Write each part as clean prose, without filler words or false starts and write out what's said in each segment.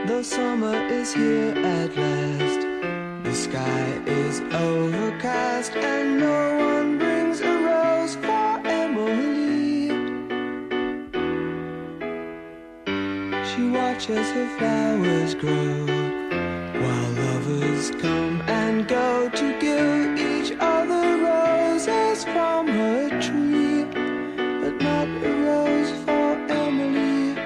The summer is here at last. The sky is overcast and no one brings a rose for Emily. She watches her flowers grow while lovers come and go to give each other roses from her tree, but not a rose for Emily.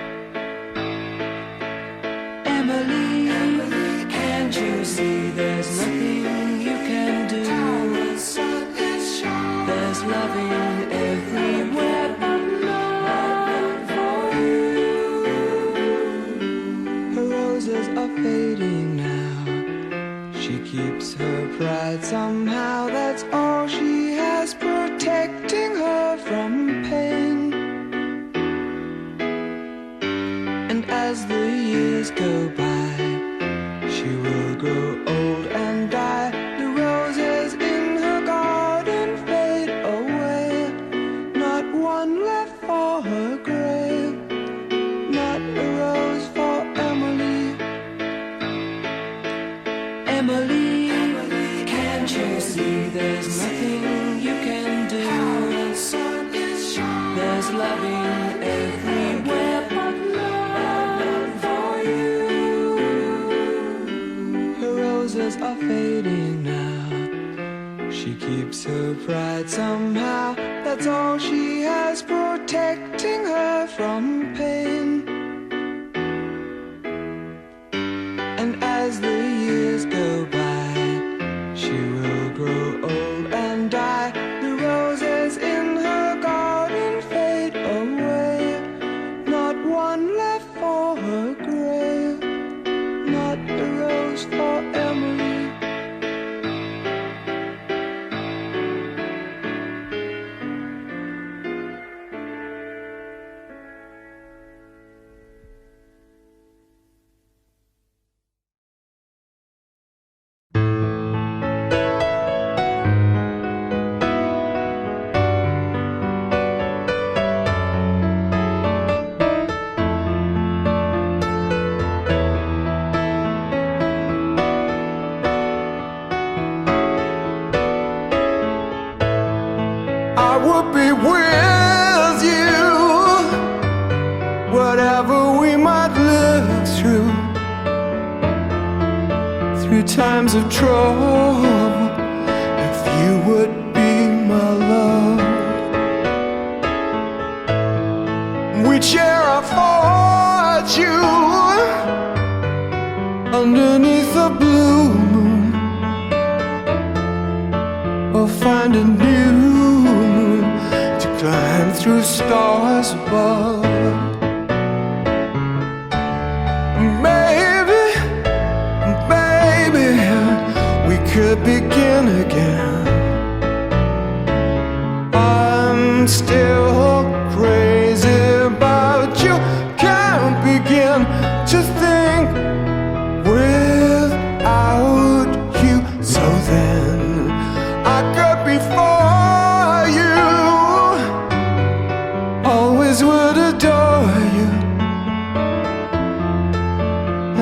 Emily, Emily, can't you see there's nothing you can do? There's loving everywhere but love for you. Her roses are fading now. She keeps her pride somehow. That's all she has, protecting her from pain. And as the years go by, she will grow old and die. The roses in her garden fade away. Not one left for her grave. Not a rose for Emily. Emily, Emily, can't you see there's nothing you can do? There's loving everywhere but love for you. Her roses are fading now. She keeps her pride somehow. That's all she has, protecting her from pain. And as the years go by, she will grow old and die. The roses in her garden fade away. Not one left for her grave. Not a rose for Emily. I would be with you, whatever we might live through times of trouble, if you would be my love. We'd share our fortune underneath the blue moon, or find a new moon to climb through stars above. Maybe we could begin again. I'm still crazy about you. Can't begin to think without you. So then I could be for you, always would adore you,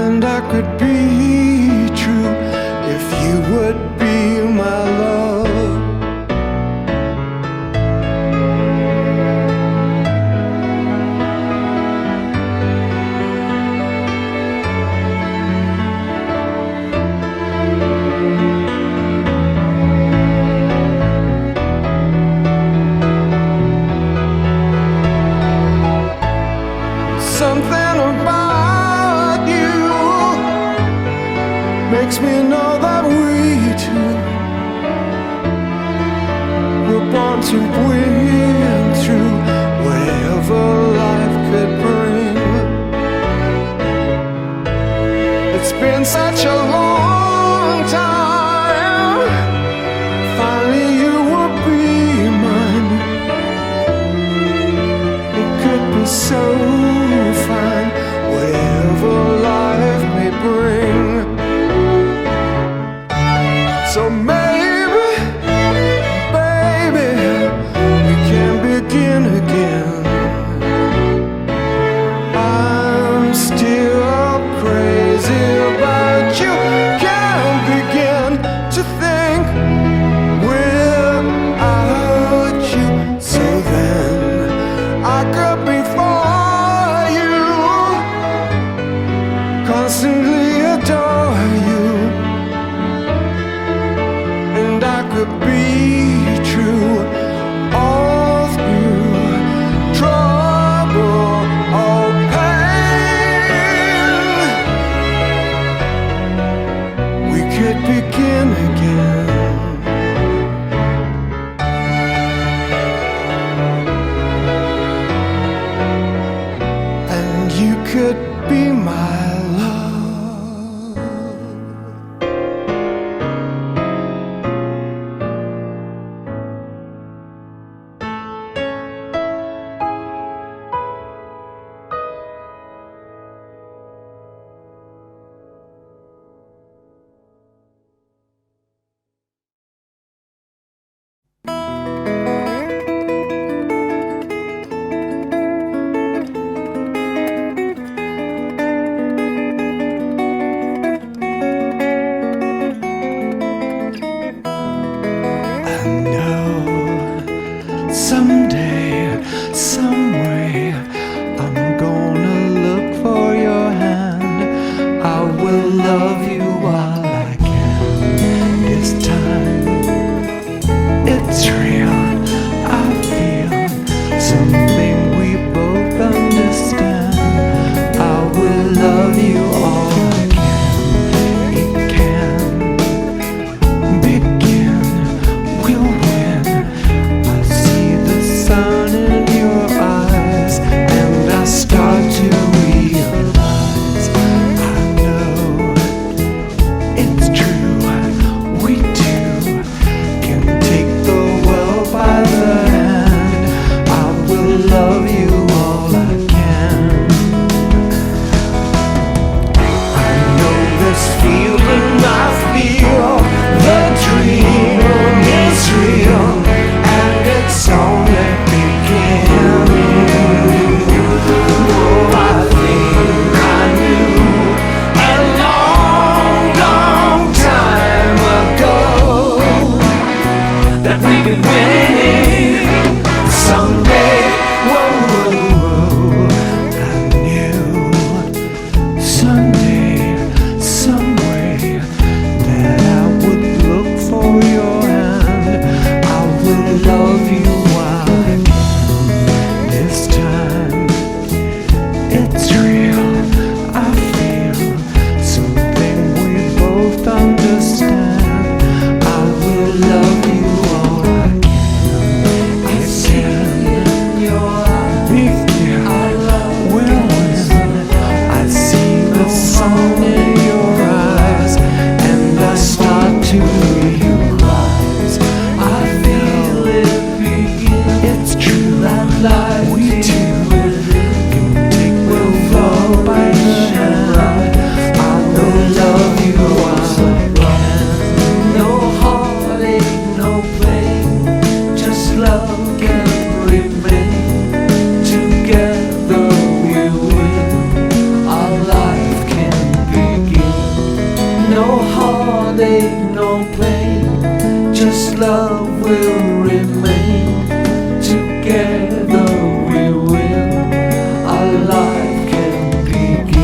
and I could be true if you would be my love. Something about you makes me know that we two were born to win through whatever life could bring. It's been such a long time. Finally you will be mine. It could be so fine, whatever life may bring. So maybe, baby, we can begin again. I'm still crazy constantly adore you, and I could be true all through trouble or pain. We could begin again. And you could be my love. Someday, someway, I'm gonna look for your hand. I will love you while I can. This time, it's real. I feel something we both understand. I will love you all I can. It can begin. We'll win. I see the sun in your eyes, and I start to realize I know it's true. We two can take the world by the hand. I will love you all I can. I know this feeling I feel. The dream is real, and it's only beginning. Oh, I think I knew a long, long time ago that we'd be winning someday. Whoa, whoa, whoa. I knew someday, someway, that I would look for your hand. I will love you while I can. This time, it's real. I feel something we both understand. I will love you all I can. I can. Begin. Will win. I see the sun in your eyes, and I start to realize I feel it begin. It's true that life we two can take the world by the hand. I will love you while I can. No heartache, no pain, just love can remain. Together we win. Our life can begin. No heartache, no pain, just love will remain. Together we win. Our life can begin.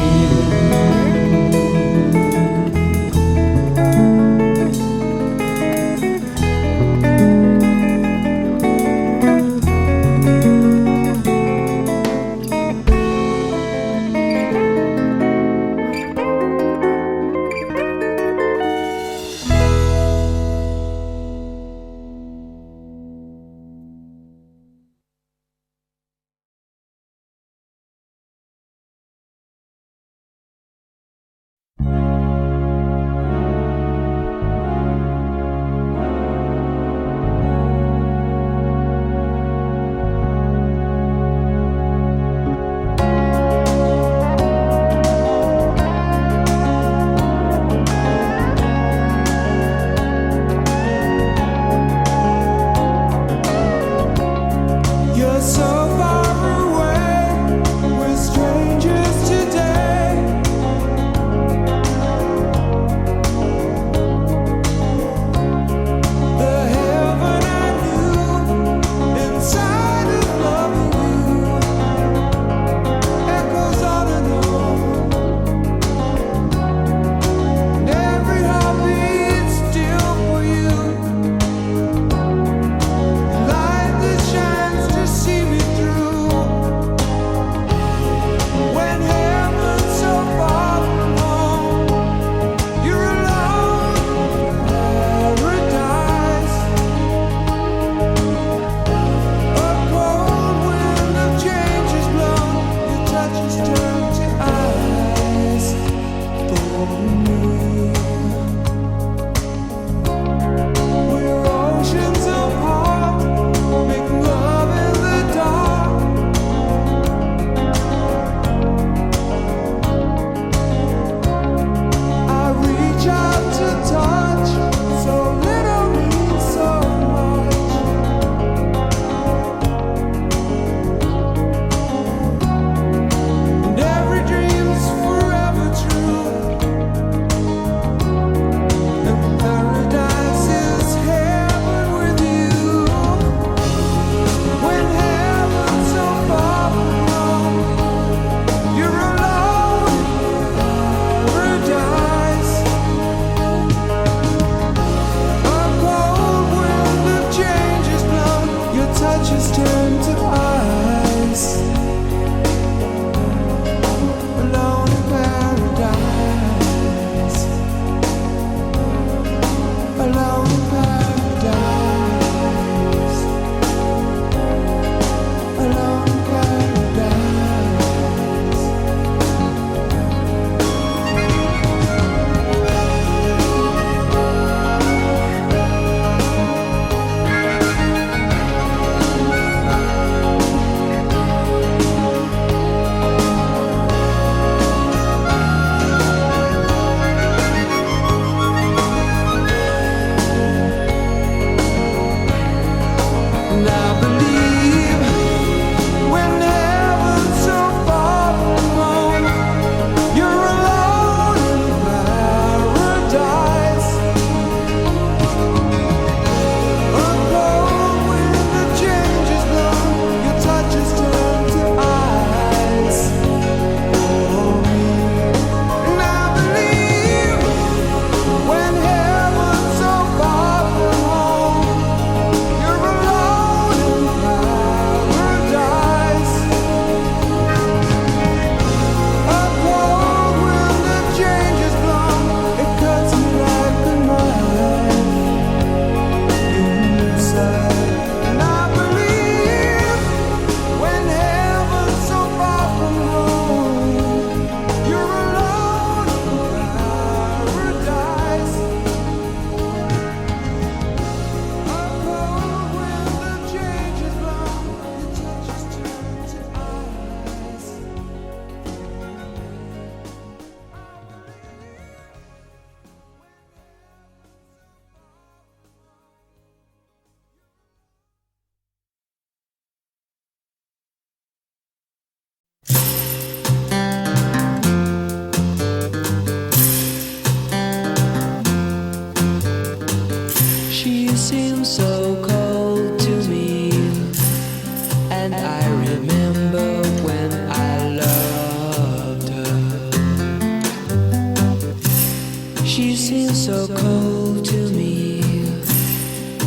She seems so cold to me,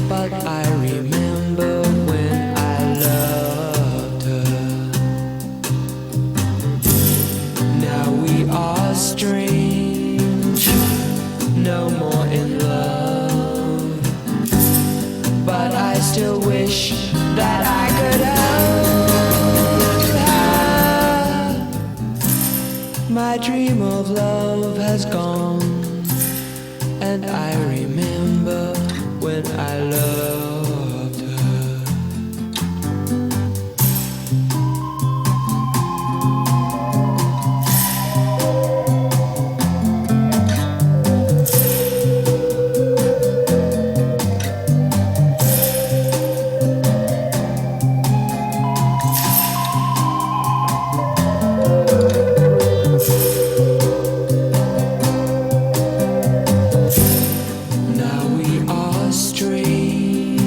but I remember when I loved her. Now we are strange, no more in love, but I still wish that I could hold her. My dream of love has gone, and I remember when I loved her. Now we are strange,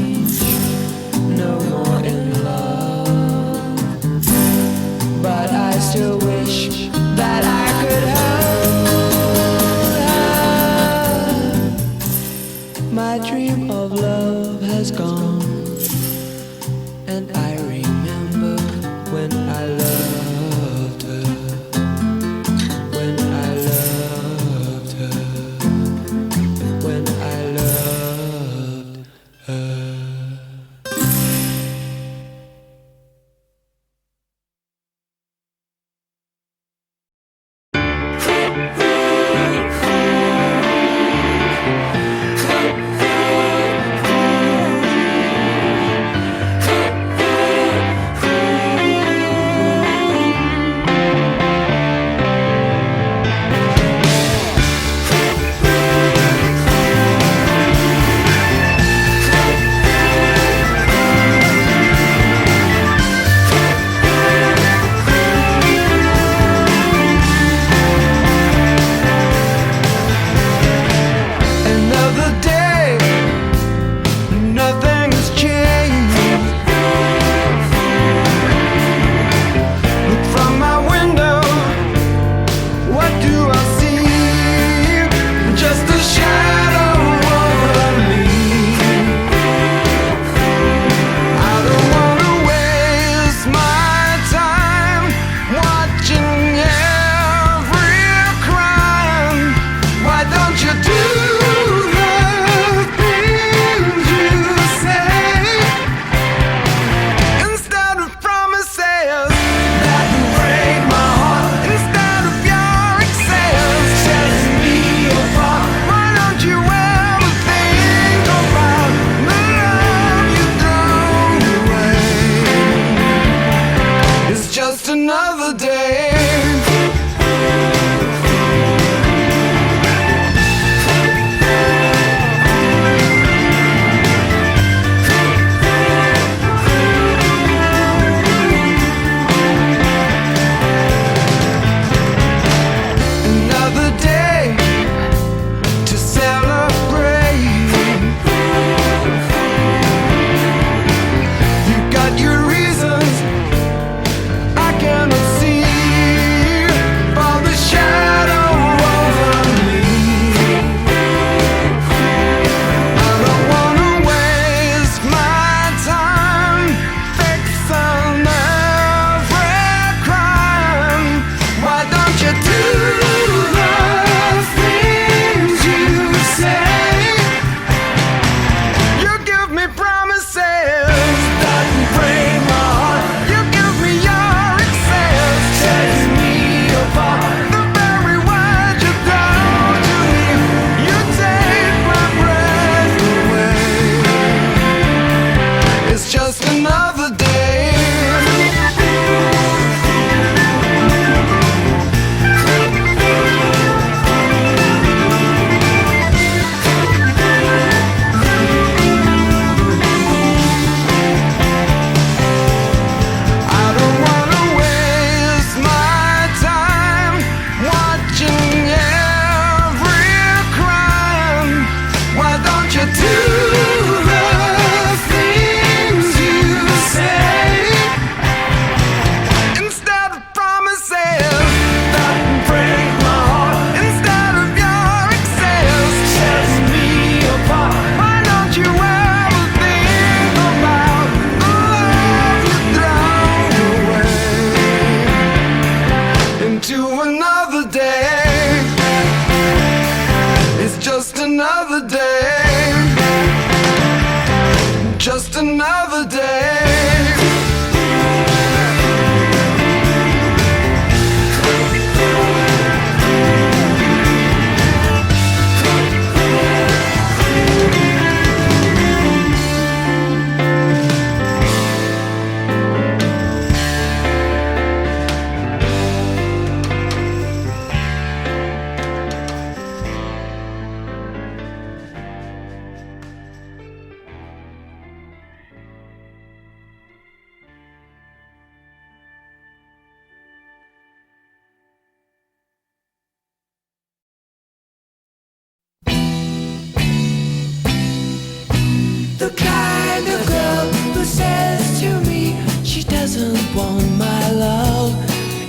the kind of girl who says to me she doesn't want my love.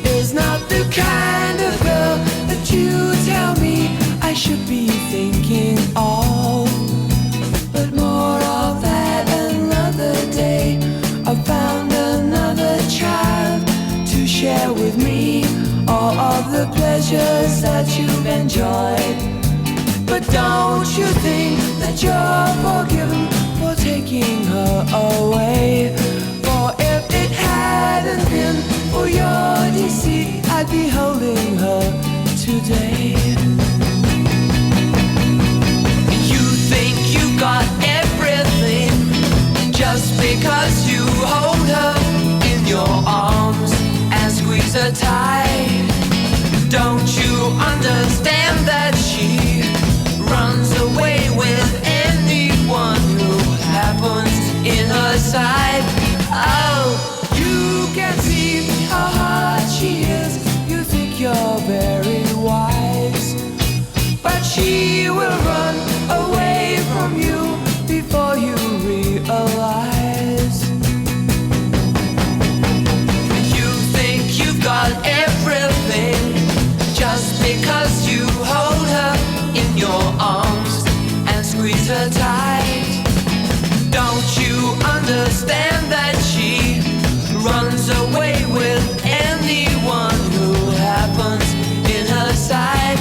Is not the kind of girl that you tell me I should be thinking of. But more of that another day. I found another child to share with me all of the pleasures that you've enjoyed. But don't you think that you're forgiven for taking her away? For if it hadn't been for your deceit, I'd be holding her today. You think you got everything just because you hold her in your arms and squeeze her tight. Don't you understand that she runs away with anyone who happens in her sight? Oh, you can see how hard she is. You think you're very wise, but she will run away from you before you realize. You think you've got everything just because you hold her in your arms and squeeze her tight. Don't you understand that she runs away with anyone who happens in her sight?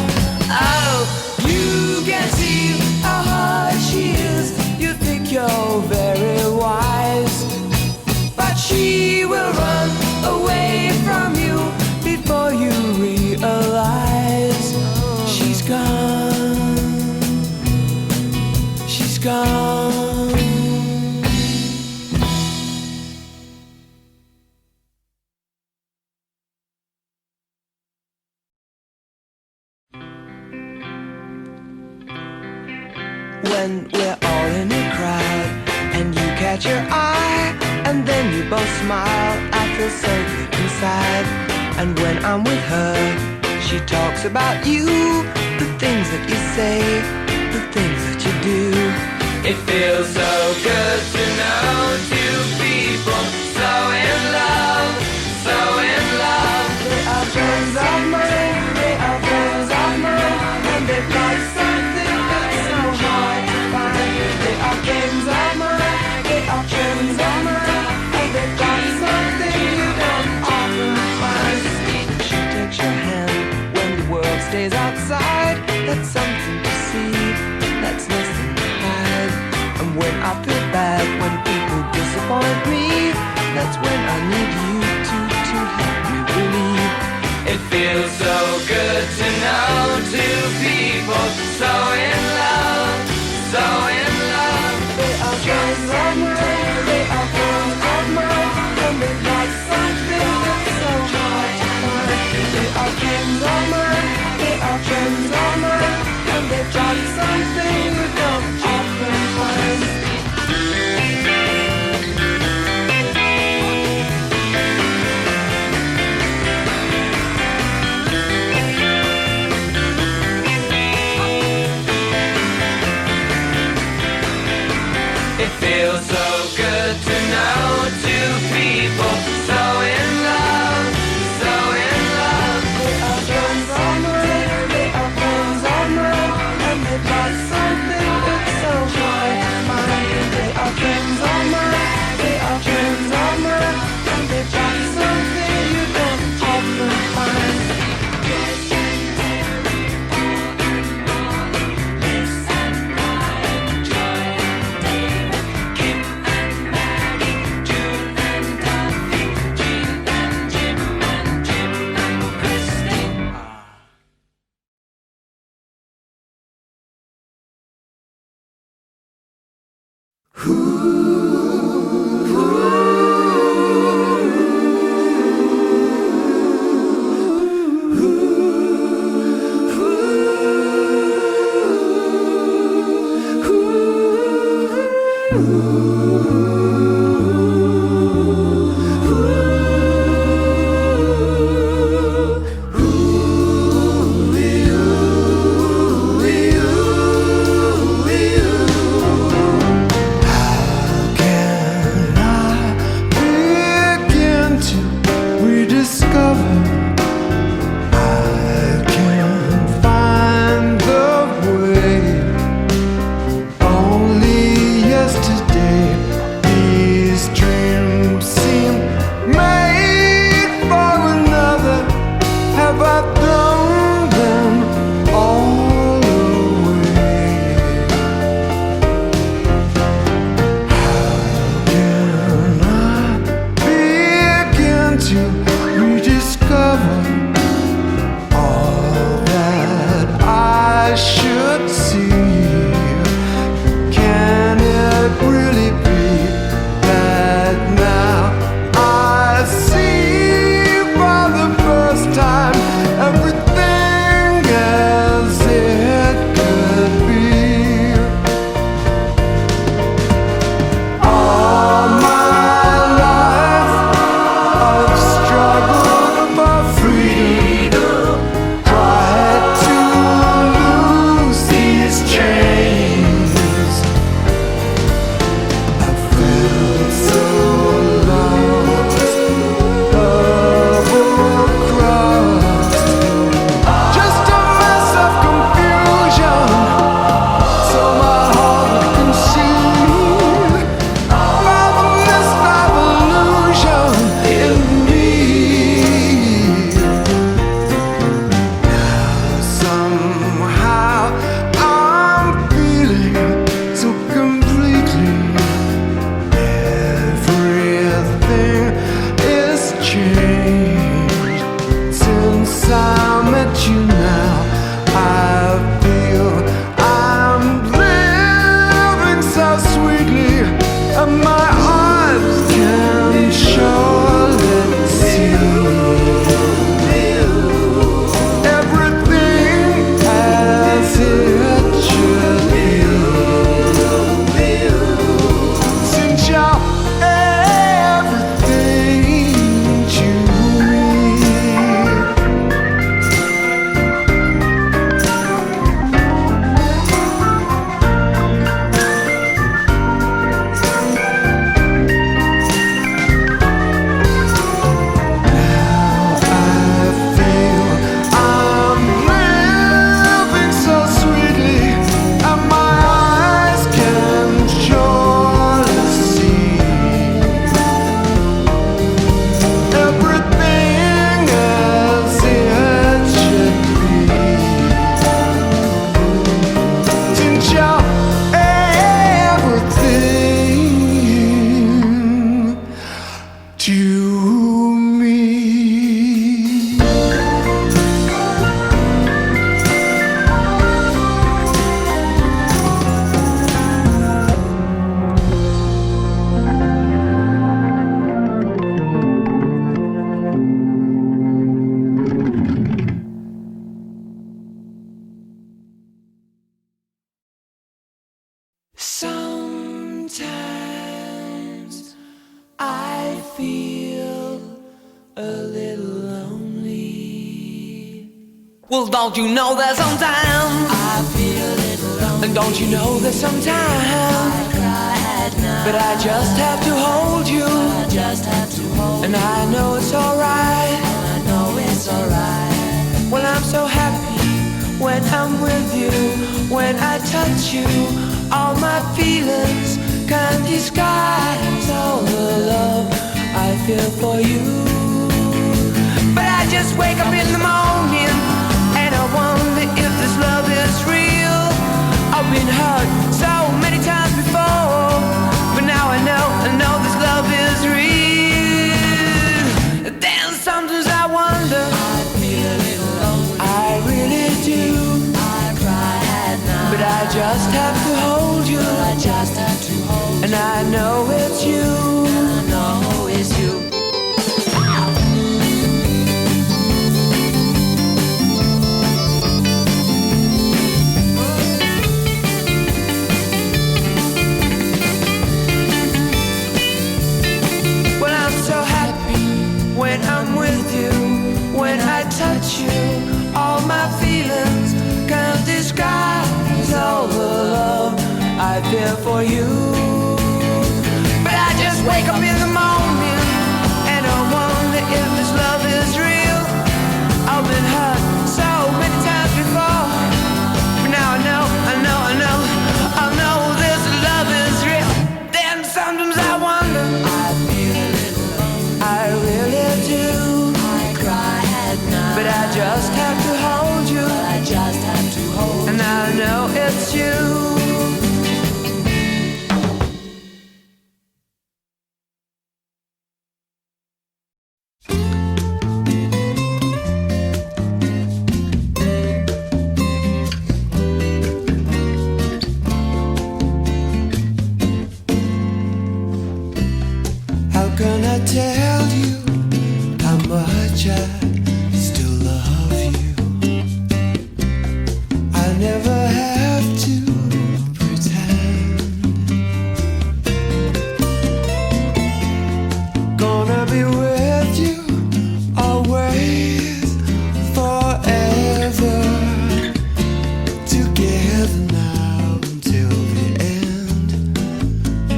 Oh, you can see how hard she is. You think you're very wise, but she will run away from you before you realize. She's gone. She's gone. When we're all in a crowd and you catch your eye and then you both smile, I feel so good inside. And when I'm with her, she talks about you, the things that you say, the things that you do. It feels so good to know two people so in love, so in love. They are friends of mine, they are friends of mine, and they've got something that's so hard to find. They are friends of mine, they are friends of mine, and they've got something you don't often find. She takes your hand when the world stays outside. That's something to see, that's nothing to hide. And when I feel bad, when people disappoint me, that's when I need you to help me believe. It feels so good to know two people so in love, so in love. They are friends of mine, they are friends of mine, and they've got something that's so hard to find. They are friends of mine, they are friends of mine, and they've got something you don't often find. It feels so good to know two people so in love, so in love. They are friends of mine, they are friends of mine, and they've got something that's so hard to find. They are friends of mine, they are friends of mine, and they've got something you don't often find. should see. Can it really be that now I see for the first time everything as it could be? All my life I've struggled for freedom, tried to lose these chains. I felt so lost, double-crossed, just a mess of confusion, so my heart can see by the mist of illusion in me. Now somehow I'm feeling so completely. Everything is changed since I met you. Now I feel I'm living so sweetly, and my eyes can surely see everything as it should be. Since you're everything to me. I feel I'm living so sweetly, and my eyes can surely see everything as it should be. Since you're everything to me. Sometimes I feel a little lonely. Well, don't you know that sometimes I feel a little lonely. And don't you know that sometimes I cry at night, But I just have to hold you, I just have to hold and I know it's alright. I know it's alright. Well, I'm so happy when I'm with you, when I touch you. All my feelings can't disguise all the love I feel for you. But I just wake up in the morning and I wonder if this love is real. I've been hurt so many times before, but now I know this love is real. Then sometimes I wonder, I feel a little lonely. I really do, I cry at night, but I just have to hold you, I just have to hold and I know it's you. I know it's you. Well, I'm so happy when I'm with you, when I touch you. All my feelings can't disguise all the love I feel for you. But I just wake up in the morning and I wonder if this love is real. I've been hurt so many times before, but now I know this love is real. Then sometimes I wonder, I feel a little lonely. I really do, I cry at night, but I just have to hold you, I just have to hold and I know it's you. never have to pretend. Gonna be with you always, forever, together now until the end,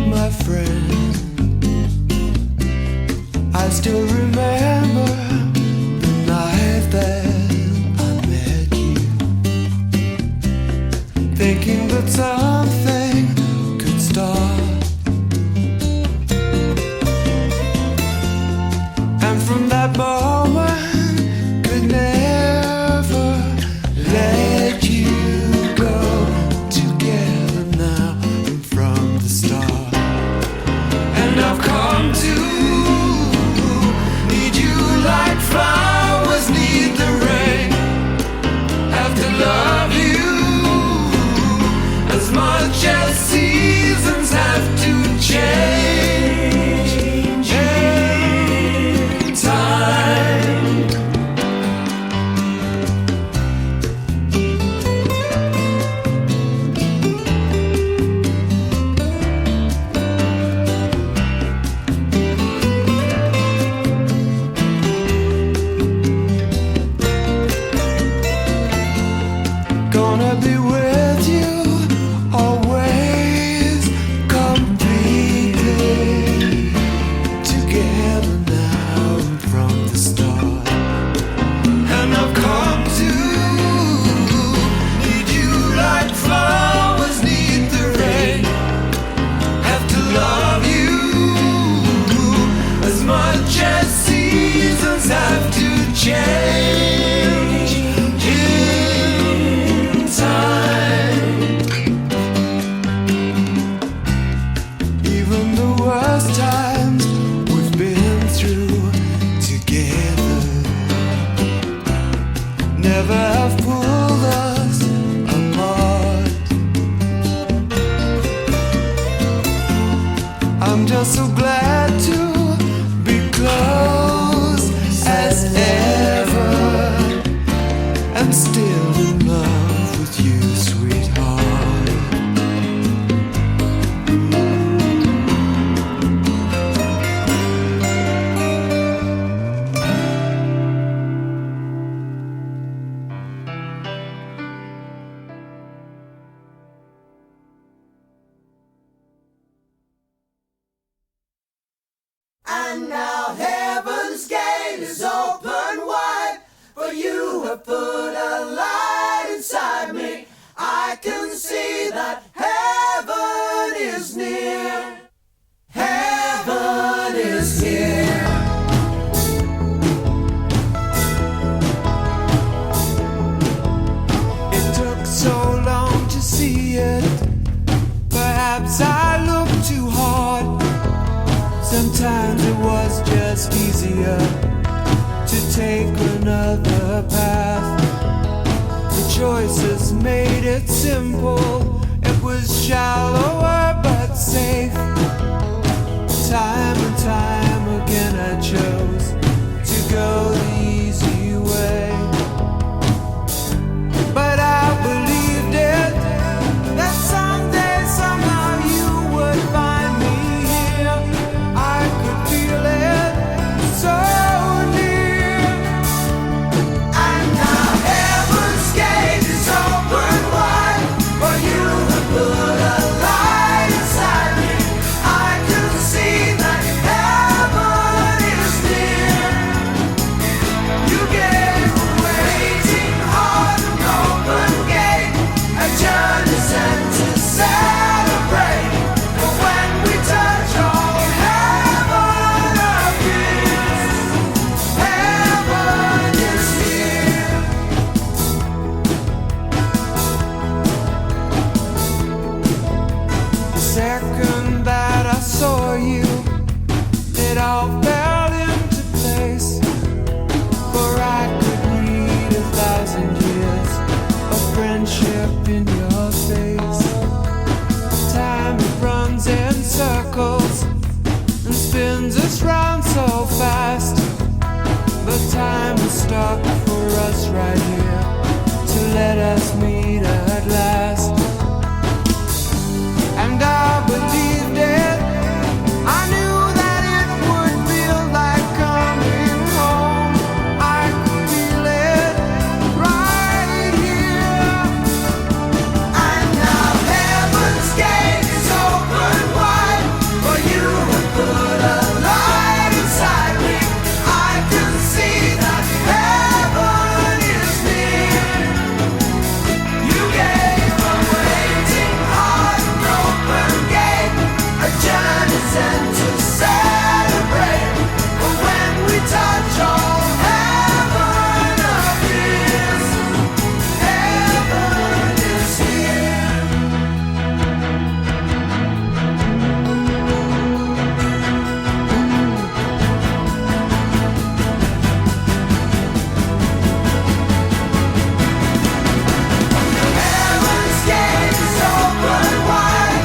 my friend. I still remember the night that I met you, thinking that something could start. And from that moment, could never let you go. Together now and from the start. And I've come to need you like flowers need the rain. Have to love you as much as seasons have to change in time. Gonna be with you always, completely, together now and from the start. And I've come to need you like flowers need the rain. Have to love you as much as seasons have to change in time. Even the worst times we've been through together never have pulled us apart. I'm just so glad to be close as ever, and still in love with you, sweetheart. And now heaven's gate is open wide, for you have put a light inside me. I can see that heaven is near. Heaven is here. It took so long to see it. Perhaps I looked too hard. Sometimes it was just easier to take another path. The choices made it simple. It was shallower but safe. Time and time again I chose to go the easy way. But I believed it, that someday, somehow you would find me here. I could feel it so near. And now heaven's gate is open wide, for you have put a light inside me. I can see that heaven is near. You gave a waiting heart an open gate, a journey sent to celebrate. But when we touch all heaven appears. Heaven is here. The second that I saw you, it all fell into place. For I could read 1,000 years of friendship in your face. Time it runs in circles and spins us round so fast. But time is stuck for us right here to let us meet at last. And I believed it. I knew that it would feel like coming home. I could feel it right here. And now heaven's gate is open wide for you to put a light inside me. I can see that heaven is near. You gave a waiting heart an open gate, a journey's end to celebrate. But when we touch, all heaven appears. Heaven is here. Heaven's gate is open wide.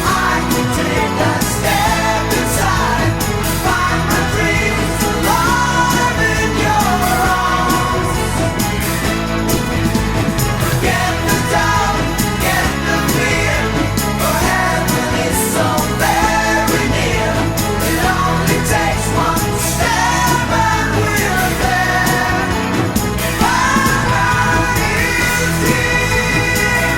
I can take a step inside, find my dreams alive in your arms. Forget the doubt, get the fear, for heaven is so very near. It only takes one step and we're there. Heaven is here.